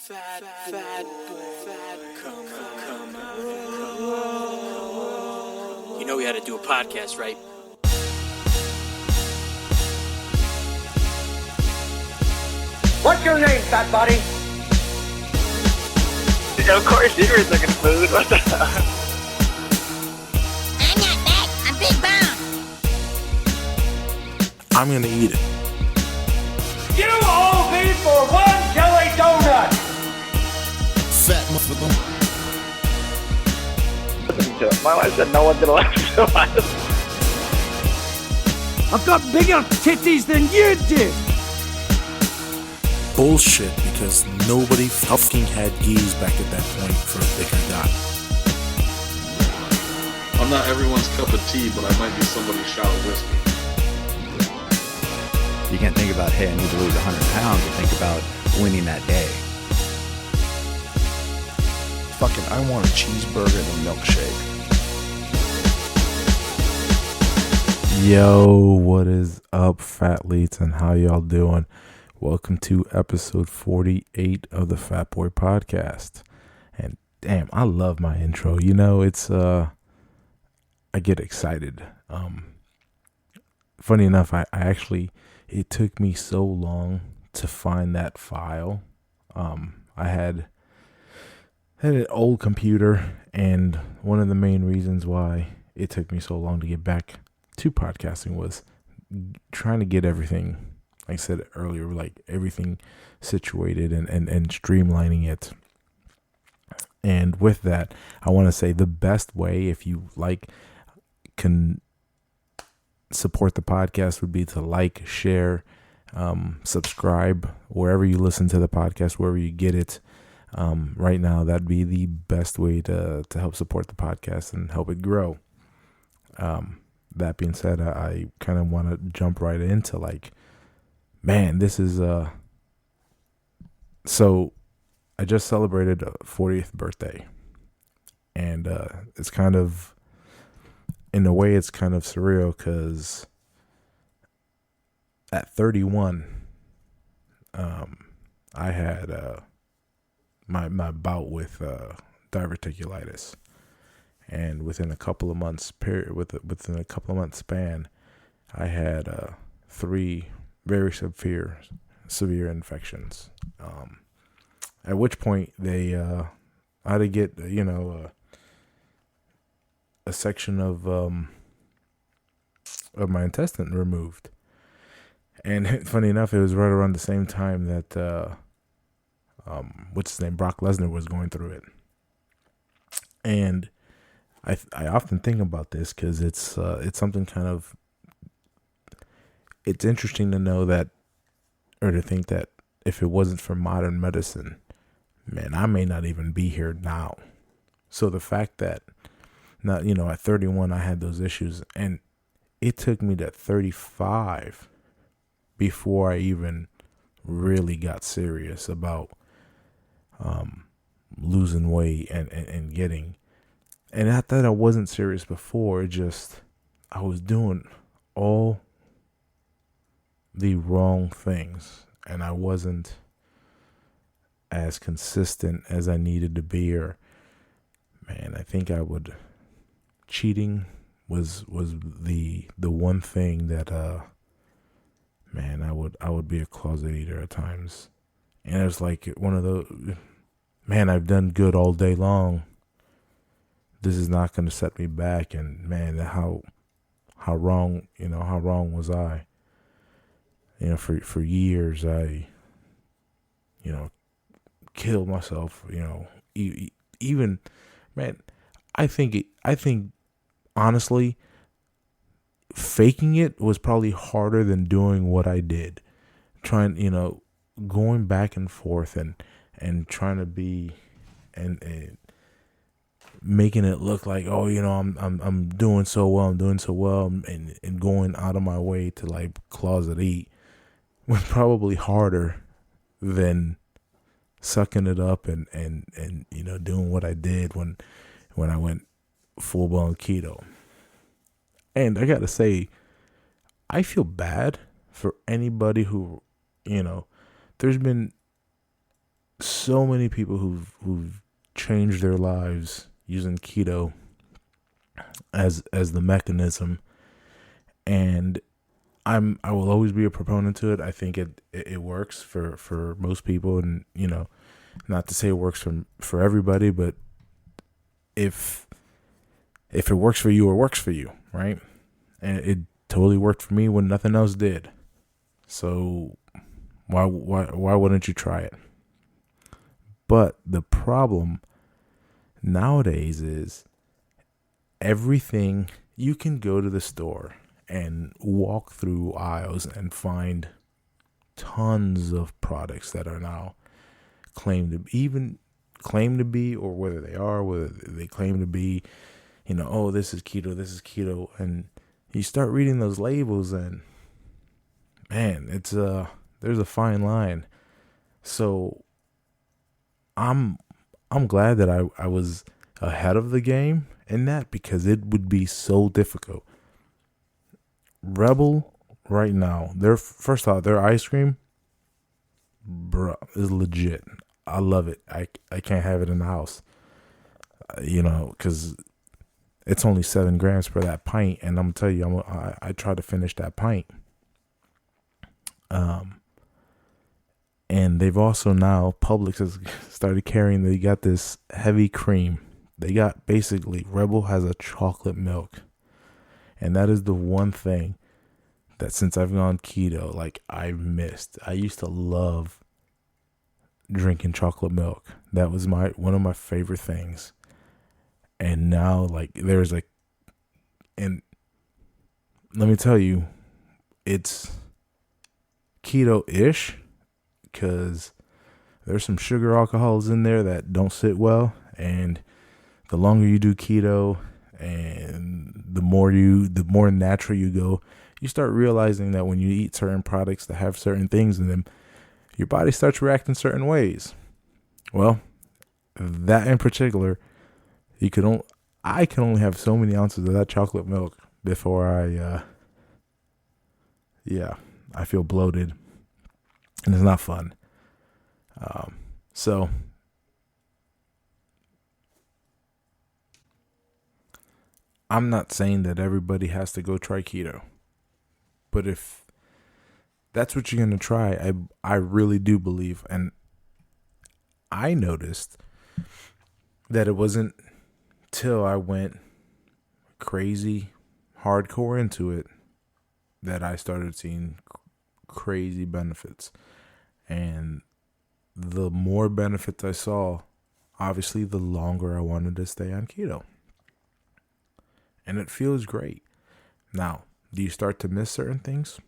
Fat boy, come on. You know we had to do a podcast, right? What's your name, fat body? Of course you were looking food. What the hell? I'm not fat, I'm big boned. I'm gonna eat it. You owe me for one jelly donut! Fat motherfucker. Listen to it. My wife said no one's gonna listen to us. I've got bigger titties than you do! Bullshit, because nobody fucking had geese back at that point for a bigger guy. I'm not everyone's cup of tea, but I might be somebody's shot of whiskey. You can't think about, hey, I need to lose 100 pounds. You think about winning that day. Fucking, I want a cheeseburger and a milkshake. Yo, what is up, fat leets, and how y'all doing? Welcome to episode 48 of the Fat Boy Podcast. And damn, I love my intro. You know, it's I get excited. Funny enough, I actually, it took me so long to find that file. I had an old computer, and one of the main reasons why it took me so long to get back to podcasting was trying to get everything, like I said earlier, like everything situated and streamlining it. And with that, I want to say the best way, if you can support the podcast, would be to like, share, subscribe wherever you listen to the podcast, wherever you get it. Right now, that'd be the best way to help support the podcast and help it grow. That being said, I kind of want to jump right into this is so I just celebrated a 40th birthday, and it's kind of, in a way, it's kind of surreal because at 31, I had my bout with diverticulitis, and within a couple of months span, I had 3 very severe infections. At which point I had to get a section of my intestine removed. And funny enough, it was right around the same time that Brock Lesnar was going through it. And I often think about this because it's something kind of, it's interesting to know that, or to think that if it wasn't for modern medicine, man, I may not even be here now. So the fact that at 31 I had those issues, and it took me to 35 before I even really got serious about losing weight and getting. And not that I wasn't serious before, I was doing all the wrong things, and I wasn't as consistent as I needed to be. Or, man, I think cheating was the one thing that I would be a closet eater at times. And it was like one of those, man, I've done good all day long. This is not going to set me back. And man, how wrong was I? For years I, killed myself. Even, man, I think honestly, faking it was probably harder than doing what I did. Trying, going back and forth and trying to be and making it look like, oh, I'm doing so well, and going out of my way to closet eat was probably harder than sucking it up and doing what I did when I went full blown keto. And I gotta say, I feel bad for anybody who, there's been so many people who've changed their lives using keto as the mechanism, and I will always be a proponent to it. I think it works for most people, and not to say it works for everybody, but if it works for you, it works for you, right? And it totally worked for me when nothing else did. So why wouldn't you try it? But the problem nowadays is everything, you can go to the store and walk through aisles and find tons of products that are now claim to be, or whether they claim to be, oh, this is keto. And you start reading those labels and man, it's there's a fine line. So I'm glad that I was ahead of the game in that, because it would be so difficult. Rebel right now, first off, their ice cream, bro, is legit. I love it. I can't have it in the house, because it's only 7 grams per that pint, and I'm gonna tell you, I try to finish that pint. And they've also now, Publix has started carrying, they got this heavy cream. They got, basically, Rebel has a chocolate milk. And that is the one thing that since I've gone keto, like, I've missed. I used to love drinking chocolate milk. That was one of my favorite things. And now, like, and let me tell you, it's keto-ish, because there's some sugar alcohols in there that don't sit well, and the longer you do keto and the more natural you go, you start realizing that when you eat certain products that have certain things in them, your body starts reacting certain ways. Well, that in particular, I can only have so many ounces of that chocolate milk before I feel bloated. And it's not fun. So I'm not saying that everybody has to go try keto. But if that's what you're going to try, I really do believe. And I noticed that it wasn't till I went crazy, hardcore into it, that I started seeing crazy benefits. And the more benefits I saw, obviously the longer I wanted to stay on keto. And it feels great. Now, do you start to miss certain things?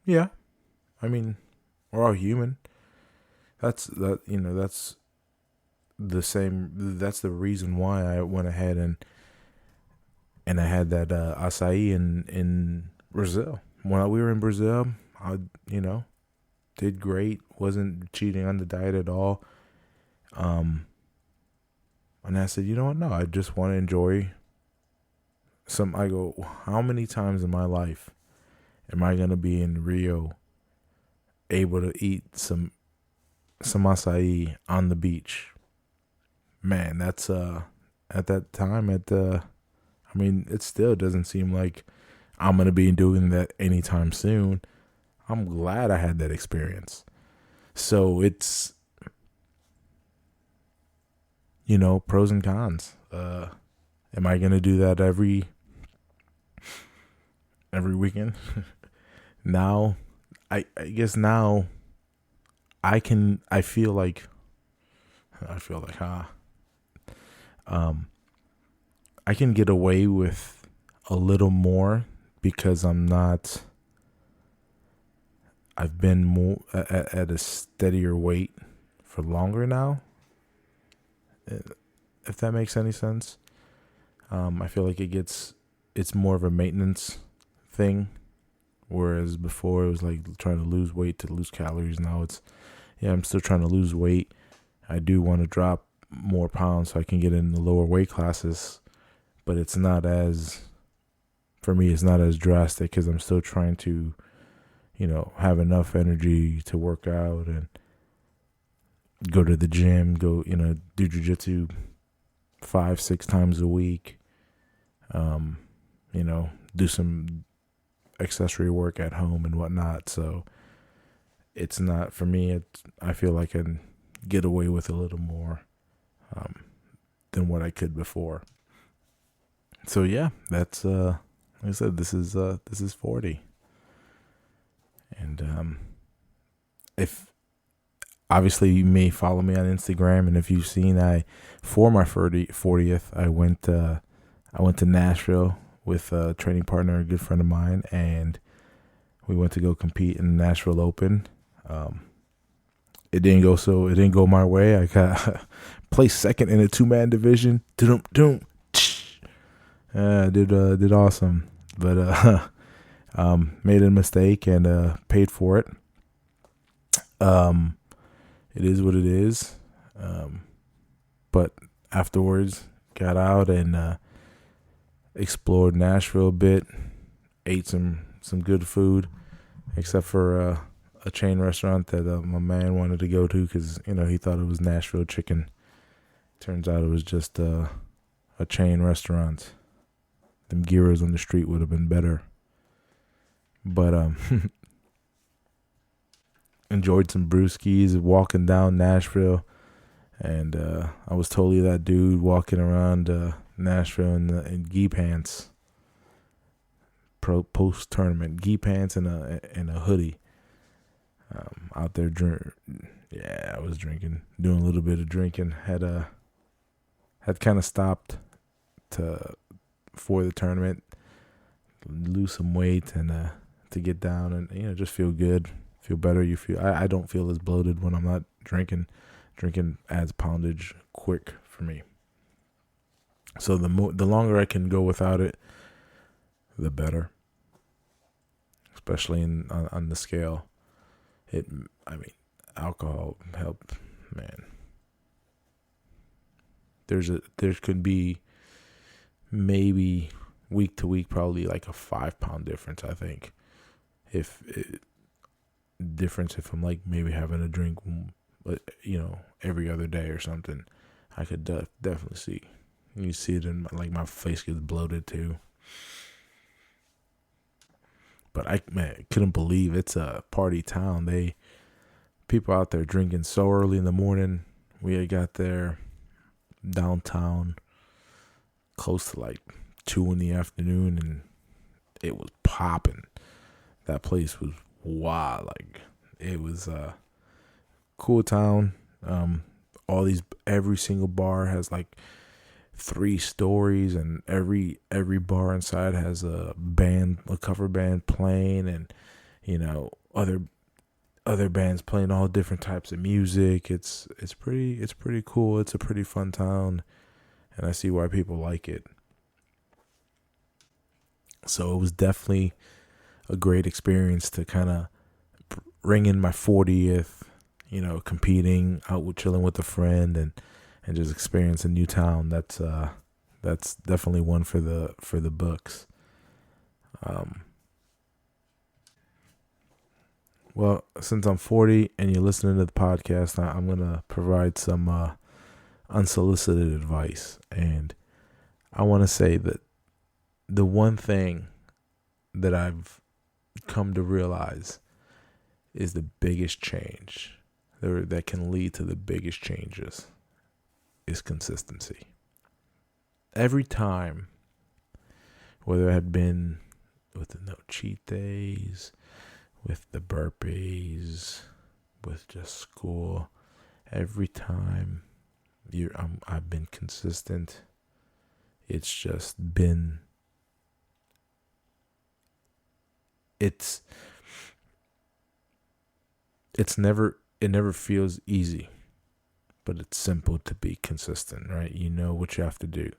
Yeah. I mean, we're all human. That's the reason why I went ahead and I had that acai in Brazil. When we were in Brazil, I did great. Wasn't cheating on the diet at all. And I said, you know what? No, I just want to enjoy I go, how many times in my life am I going to be in Rio able to eat some acai on the beach? Man, that's, at that time, it still doesn't seem like I'm going to be doing that anytime soon. I'm glad I had that experience. So it's, pros and cons. Am I going to do that every weekend? Now, I guess now I feel like I can get away with a little more because I've been more at a steadier weight for longer now. If that makes any sense. I feel like it's more of a maintenance thing, whereas before it was like trying to lose weight to lose calories. Now I'm still trying to lose weight. I do want to drop more pounds so I can get in the lower weight classes, but it's not as drastic because I'm still trying to, have enough energy to work out go to the gym, do jiu-jitsu 5-6 times a week. Do some accessory work at home and whatnot. So it's not, for me, I feel like I can get away with a little more than what I could before. So yeah, that's like I said, this is 40. And if obviously you may follow me on Instagram, and if you've seen, for my 40th, I went to Nashville with a training partner, a good friend of mine, and we went to go compete in the Nashville Open. It didn't go my way. I got placed second in a 2-man division. Did awesome, but made a mistake and paid for it. It is what it is. But afterwards, got out and explored Nashville a bit. Ate some good food, except for a chain restaurant that my man wanted to go to because he thought it was Nashville chicken. Turns out it was just a chain restaurant. Them gyros on the street would have been better. But enjoyed some brewskis walking down Nashville, and I was totally that dude walking around Nashville in gi pants. Post tournament gi pants and a hoodie. Out there I was drinking, doing a little bit of drinking. Had kind of stopped for the tournament, lose some weight and to get down and just feel good, feel better. I don't feel as bloated when I'm not drinking. Drinking adds poundage quick for me. So the longer I can go without it, the better. Especially on the scale. Alcohol help, man. There could be maybe week to week probably like a 5-pound difference, I think. If I'm like maybe having a drink, every other day or something, I could definitely see. You see it in my face gets bloated too. But I couldn't believe it's a party town. People out there drinking so early in the morning. We had got there downtown close to 2 in the afternoon, and it was popping. That place was wild. It was a cool town. Every single bar has 3 stories, and every bar inside has a cover band playing, and other bands playing all different types of music. It's pretty cool. It's a pretty fun town, and I see why people like it. So it was definitely a great experience to kind of ring in my 40th, competing out with chilling with a friend and just experience a new town. That's definitely one for the books. Well, since I'm 40 and you're listening to the podcast, I'm gonna provide some unsolicited advice, and I want to say that the one thing that I've come to realize is the biggest change that can lead to the biggest changes is consistency. Every time, whether it had been with the no cheat days, with the burpees, with just school, every time I've been consistent. It's just been, it never feels easy, but it's simple to be consistent, right? You know what you have to do.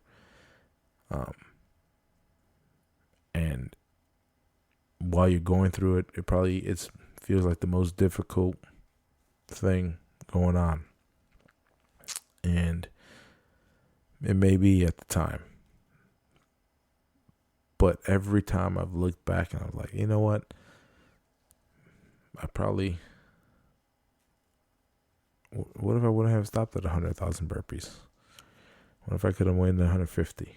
And while you're going through it, it feels like the most difficult thing going on. And it may be at the time. But every time I've looked back and I was like, you know what? I probably What if I wouldn't have stopped at 100,000 burpees? What if I could have went 150?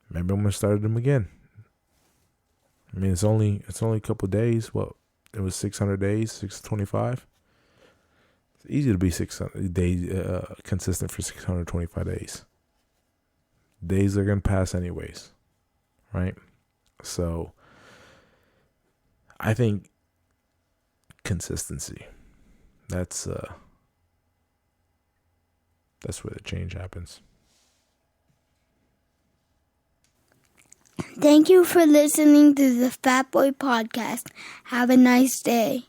Maybe I'm gonna start them again. I mean, it's only a couple days. Well, it was 600 days, 625. It's easy to be 600 days consistent for 625 days. Days are gonna pass anyways, right? So, I think consistency. That's where the change happens. Thank you for listening to the Fat Boy Podcast. Have a nice day.